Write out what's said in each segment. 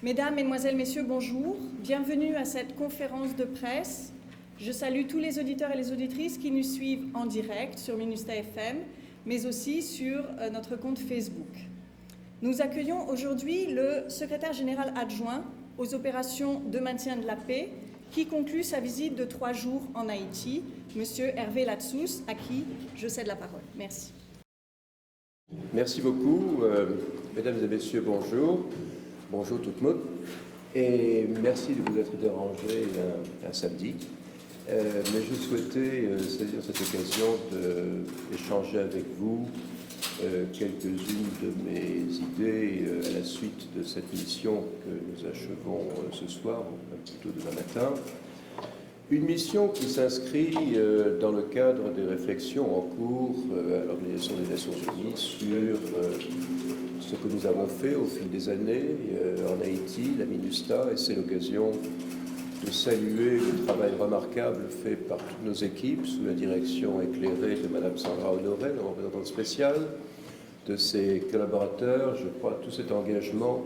Mesdames, Mesdemoiselles, Messieurs, bonjour. Bienvenue à cette conférence de presse. Je salue tous les auditeurs et les auditrices qui nous suivent en direct sur MINUSTAH FM, mais aussi sur notre compte Facebook. Nous accueillons aujourd'hui le secrétaire général adjoint aux opérations de maintien de la paix qui conclut sa visite de 3 jours en Haïti, M. Hervé Latsous, à qui je cède la parole. Merci. Merci beaucoup. Mesdames et messieurs, bonjour. Bonjour tout le monde. Et merci de vous être dérangé un samedi. Mais je souhaitais saisir cette occasion d'échanger avec vous quelques-unes de mes idées à la suite de cette mission que nous achevons ce soir, plutôt demain matin. Une mission qui s'inscrit dans le cadre des réflexions en cours à l'Organisation des Nations Unies sur ce que nous avons fait au fil des années en Haïti, la MINUSTAH, et c'est l'occasion de saluer le travail remarquable fait par toutes nos équipes sous la direction éclairée de Mme Sandra Honoré, la représentante spéciale, de ses collaborateurs. Je crois tout cet engagement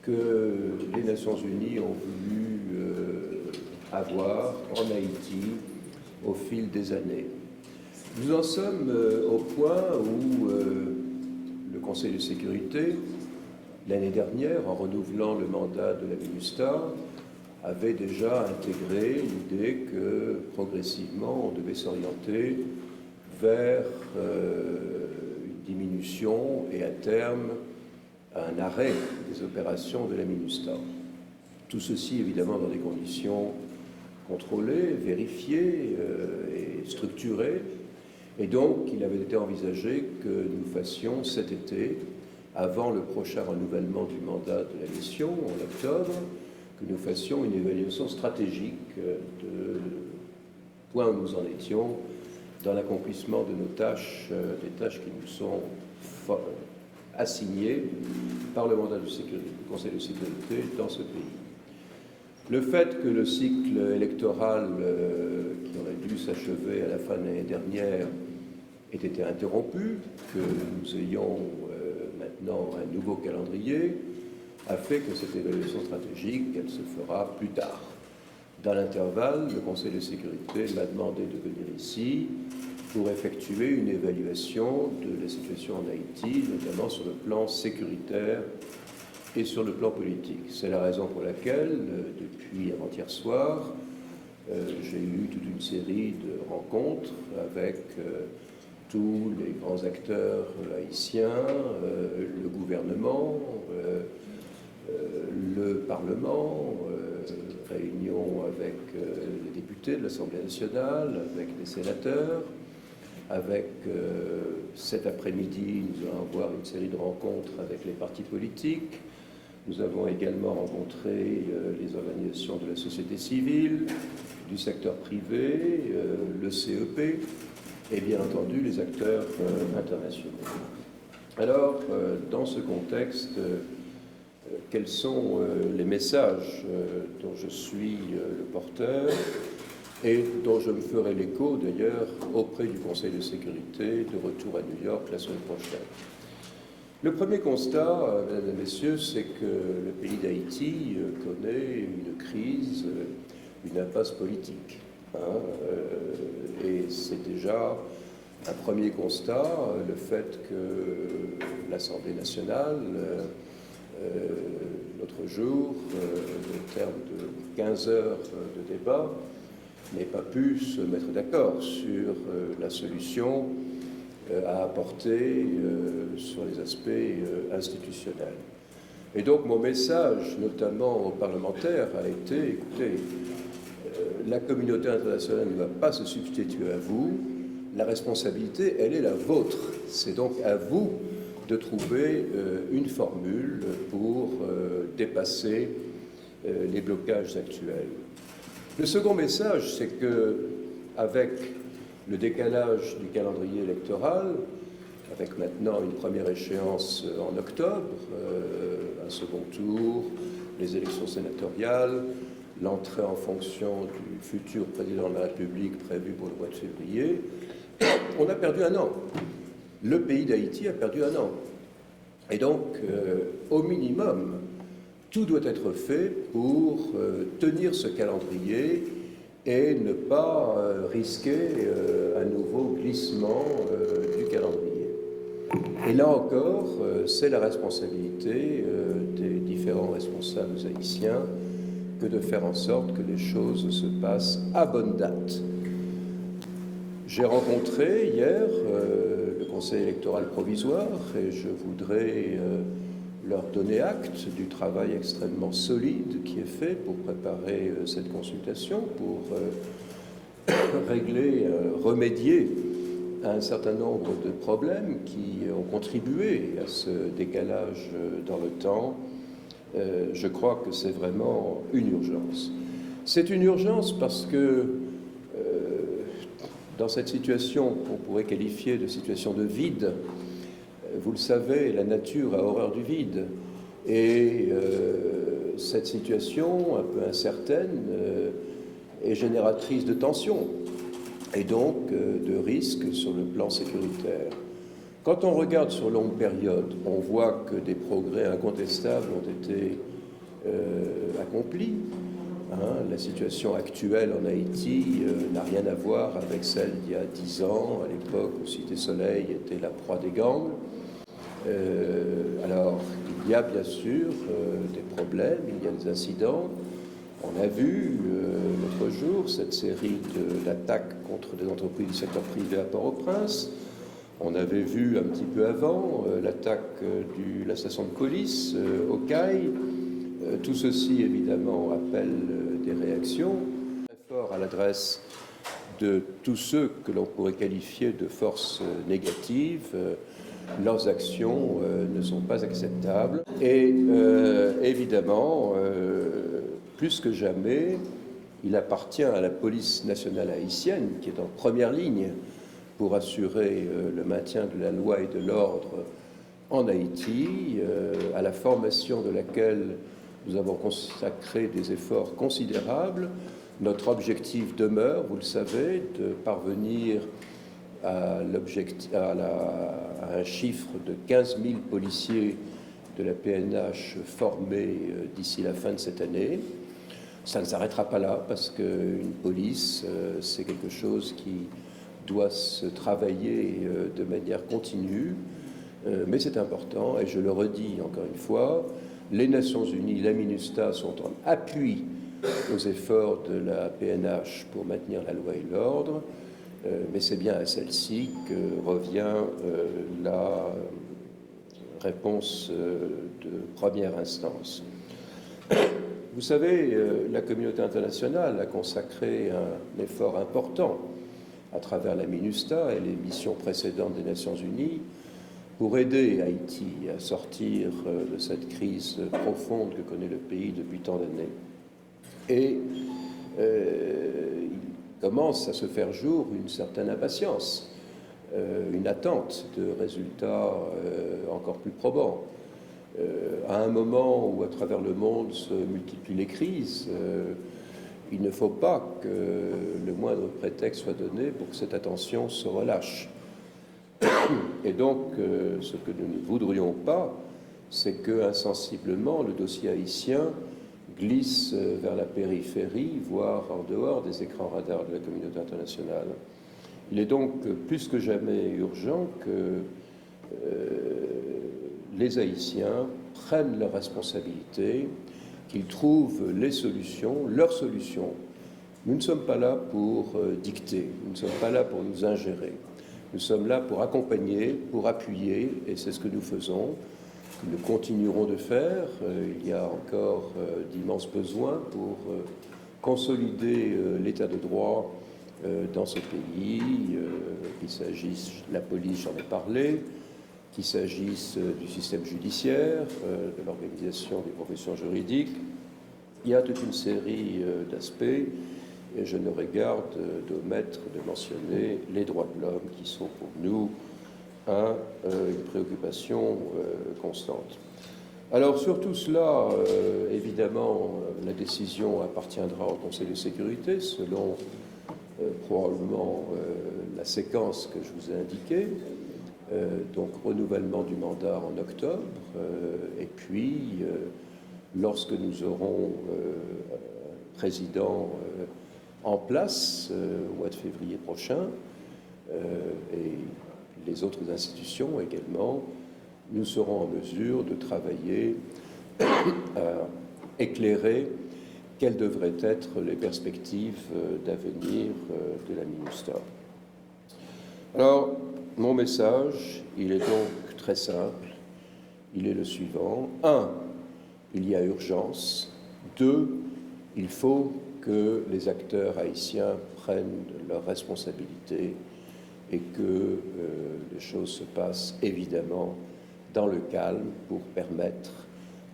que les Nations Unies ont voulu avoir en Haïti au fil des années. Nous en sommes au point où le Conseil de sécurité, l'année dernière, en renouvelant le mandat de la MINUSTAH, avait déjà intégré l'idée que progressivement on devait s'orienter vers une diminution et à terme un arrêt des opérations de la MINUSTAH. Tout ceci évidemment dans des conditions contrôlées, vérifiées et structurées. Et donc il avait été envisagé que nous fassions cet été, avant le prochain renouvellement du mandat de la mission en octobre, que nous fassions une évaluation stratégique de point où nous en étions dans l'accomplissement de nos tâches, des tâches qui nous sont assignées par le mandat du Conseil de sécurité dans ce pays. Le fait que le cycle électoral qui aurait dû s'achever à la fin de l'année dernière ait été interrompu, que nous ayons maintenant un nouveau calendrier, a fait que cette évaluation stratégique, elle se fera plus tard. Dans l'intervalle, le Conseil de sécurité m'a demandé de venir ici pour effectuer une évaluation de la situation en Haïti, notamment sur le plan sécuritaire et sur le plan politique. C'est la raison pour laquelle, depuis avant-hier soir, j'ai eu toute une série de rencontres avec tous les grands acteurs haïtiens, le gouvernement, le Parlement, réunion avec les députés de l'Assemblée nationale, avec les sénateurs, avec cet après-midi, nous allons avoir une série de rencontres avec les partis politiques. Nous avons également rencontré les organisations de la société civile, du secteur privé, le CEP et bien entendu les acteurs internationaux. Alors, dans ce contexte, quels sont les messages dont je suis le porteur et dont je me ferai l'écho d'ailleurs auprès du Conseil de sécurité de retour à New York la semaine prochaine. Le premier constat, mesdames et messieurs, c'est que le pays d'Haïti connaît une crise, une impasse politique. Et c'est déjà un premier constat, le fait que l'Assemblée nationale, l'autre jour, au terme de 15 heures de débat, n'ait pas pu se mettre d'accord sur la solution à apporter sur les aspects institutionnels. Et donc mon message, notamment aux parlementaires, a été, écoutez, la communauté internationale ne va pas se substituer à vous, la responsabilité, elle est la vôtre. C'est donc à vous de trouver une formule pour dépasser les blocages actuels. Le second message, c'est que avec le décalage du calendrier électoral, avec maintenant une première échéance en octobre, un second tour, les élections sénatoriales, l'entrée en fonction du futur président de la République prévu pour le mois de février, on a perdu un an. Le pays d'Haïti a perdu un an. Et donc, au minimum, tout doit être fait pour tenir ce calendrier et ne pas risquer un nouveau glissement du calendrier. Et là encore, c'est la responsabilité des différents responsables haïtiens que de faire en sorte que les choses se passent à bonne date. J'ai rencontré hier le Conseil électoral provisoire et je voudrais leur donner acte du travail extrêmement solide qui est fait pour préparer cette consultation, pour régler, remédier à un certain nombre de problèmes qui ont contribué à ce décalage dans le temps. Je crois que c'est vraiment une urgence. C'est une urgence parce que dans cette situation qu'on pourrait qualifier de situation de vide, vous le savez, la nature a horreur du vide. Et cette situation un peu incertaine est génératrice de tensions et donc de risques sur le plan sécuritaire. Quand on regarde sur longue période, on voit que des progrès incontestables ont été accomplis. La situation actuelle en Haïti n'a rien à voir avec celle d'il y a 10 ans, à l'époque où Cité Soleil était la proie des gangs. Alors, il y a bien sûr des problèmes, il y a des incidents. On a vu l'autre jour cette série d'attaques contre des entreprises du secteur privé à Port-au-Prince. On avait vu un petit peu avant l'attaque de la station de police au CAI. Tout ceci, évidemment, appelle des réactions très fortes à l'adresse de tous ceux que l'on pourrait qualifier de forces négatives. Leurs actions ne sont pas acceptables. Et évidemment, plus que jamais, il appartient à la police nationale haïtienne, qui est en première ligne pour assurer le maintien de la loi et de l'ordre en Haïti, à la formation de laquelle nous avons consacré des efforts considérables. Notre objectif demeure, vous le savez, de parvenir à un chiffre de 15 000 policiers de la PNH formés d'ici la fin de cette année. Ça ne s'arrêtera pas là, parce qu'une police, c'est quelque chose qui doit se travailler de manière continue, mais c'est important, et je le redis encore une fois, les Nations Unies, la MINUSTAH sont en appui aux efforts de la PNH pour maintenir la loi et l'ordre, mais c'est bien à celle-ci que revient la réponse de première instance. Vous savez, la communauté internationale a consacré un effort important à travers la MINUSTAH et les missions précédentes des Nations Unies pour aider Haïti à sortir de cette crise profonde que connaît le pays depuis tant d'années. Et il commence à se faire jour une certaine impatience, une attente de résultats encore plus probants. À un moment où, à travers le monde, se multiplient les crises, il ne faut pas que le moindre prétexte soit donné pour que cette attention se relâche. Et donc, ce que nous ne voudrions pas, c'est que, insensiblement, le dossier haïtien glisse vers la périphérie, voire en dehors des écrans radars de la communauté internationale. Il est donc plus que jamais urgent que les Haïtiens prennent leurs responsabilités, qu'ils trouvent les solutions, leurs solutions. Nous ne sommes pas là pour dicter, nous ne sommes pas là pour nous ingérer. Nous sommes là pour accompagner, pour appuyer, et c'est ce que nous faisons. Nous continuerons de faire. Il y a encore d'immenses besoins pour consolider l'état de droit dans ce pays, qu'il s'agisse de la police, j'en ai parlé, qu'il s'agisse du système judiciaire, de l'organisation des professions juridiques. Il y a toute une série d'aspects, et je n'aurai garde d'omettre de mentionner les droits de l'homme qui sont pour nous une préoccupation constante. Alors sur tout cela, évidemment, la décision appartiendra au Conseil de sécurité selon probablement la séquence que je vous ai indiquée. Donc renouvellement du mandat en octobre, et puis lorsque nous aurons un président en place au mois de février prochain, et les autres institutions également, nous serons en mesure de travailler à éclairer quelles devraient être les perspectives d'avenir de la MINUSTAH. Alors, mon message, il est donc très simple, il est le suivant. 1, il y a urgence. 2, il faut que les acteurs haïtiens prennent leurs responsabilités et que les choses se passent évidemment dans le calme pour permettre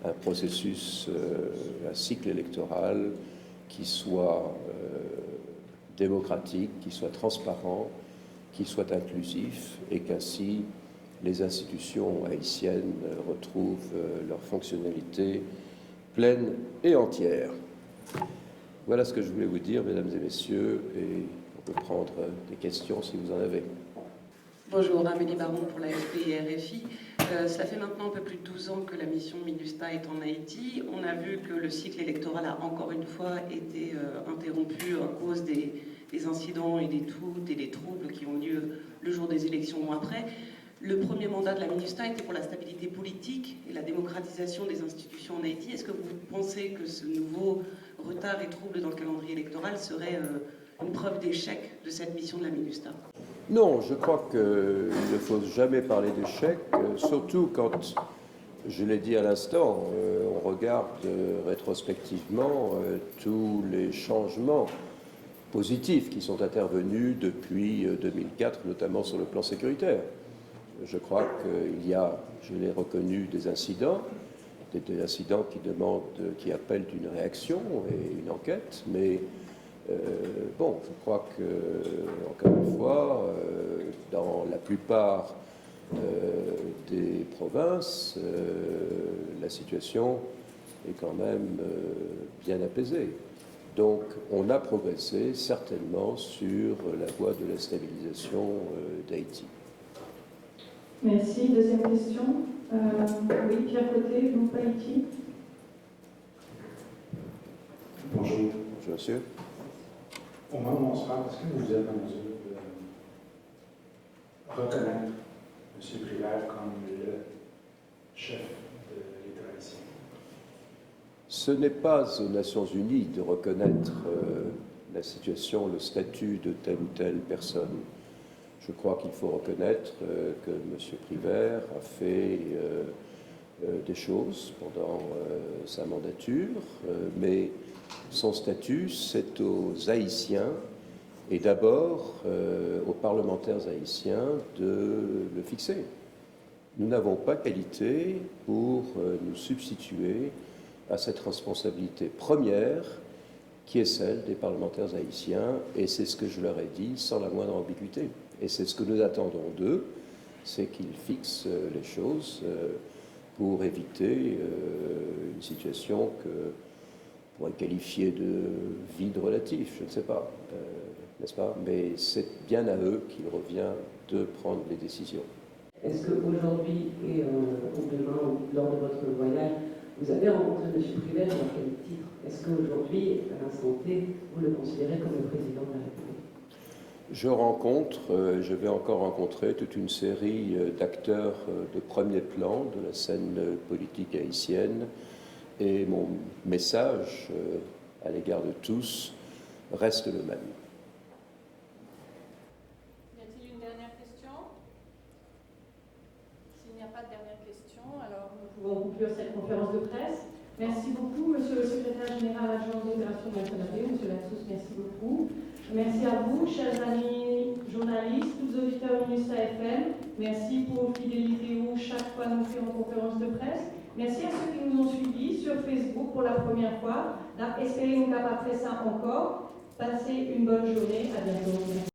un processus, un cycle électoral qui soit démocratique, qui soit transparent, qui soit inclusif et qu'ainsi les institutions haïtiennes retrouvent leur fonctionnalité pleine et entière. Voilà ce que je voulais vous dire, mesdames et messieurs, et on peut prendre des questions si vous en avez. Bonjour, Amélie Baron pour l'AFP et RFI. Cela fait maintenant un peu plus de 12 ans que la mission MINUSTAH est en Haïti. On a vu que le cycle électoral a encore une fois été interrompu à cause des incidents et des doutes et des troubles qui ont lieu le jour des élections ou après. Le premier mandat de la MINUSTAH était pour la stabilité politique et la démocratisation des institutions en Haïti. Est-ce que vous pensez que ce nouveau retard et trouble dans le calendrier électoral serait une preuve d'échec de cette mission de la MINUSTAH? Non, je crois qu'il ne faut jamais parler d'échec, surtout quand, je l'ai dit à l'instant, on regarde rétrospectivement tous les changements positifs qui sont intervenus depuis 2004, notamment sur le plan sécuritaire. Je crois qu'il y a, je l'ai reconnu, des incidents qui appellent une réaction et une enquête, mais bon, je crois que, encore une fois, dans la plupart des provinces, la situation est quand même bien apaisée. Donc, on a progressé certainement sur la voie de la stabilisation d'Haïti. Merci. Deuxième question. Oui, Pierre Côté, groupe Haïti. Bonjour. Bonjour, monsieur. Au moment où on se parle, est-ce que vous êtes en mesure de reconnaître M. Privert comme le chef de l'État haïtien? Ce n'est pas aux Nations Unies de reconnaître la situation, le statut de telle ou telle personne. Je crois qu'il faut reconnaître que M. Privert a fait des choses pendant sa mandature, mais son statut, c'est aux Haïtiens et d'abord aux parlementaires haïtiens de le fixer. Nous n'avons pas qualité pour nous substituer à cette responsabilité première qui est celle des parlementaires haïtiens, et c'est ce que je leur ai dit sans la moindre ambiguïté. Et c'est ce que nous attendons d'eux, c'est qu'ils fixent les choses pour éviter une situation que on pourrait qualifier de vide relatif, je ne sais pas, n'est-ce pas? Mais c'est bien à eux qu'il revient de prendre les décisions. Est-ce qu'aujourd'hui et demain, ou lors de votre voyage, vous avez rencontré M. Privert et à quel titre? Est-ce qu'aujourd'hui, à l'instant T, vous le considérez comme le président de la République? Je vais encore rencontrer toute une série d'acteurs de premier plan de la scène politique haïtienne, et mon message à l'égard de tous reste le même. Y a-t-il une dernière question? S'il n'y a pas de dernière question, alors nous Pouvons conclure cette conférence de presse. Merci beaucoup, Monsieur le Secrétaire Général adjoint des Opérations nationales, Monsieur Latsous, merci beaucoup. Merci à vous, chers amis journalistes, tous auditeurs MINUSTAH FM. Merci pour votre fidélité où chaque fois nous faisons conférence de presse. Merci à ceux qui nous ont suivis sur Facebook pour la première fois. Espérons nous capables de faire ça encore. Passez une bonne journée. À bientôt. Merci.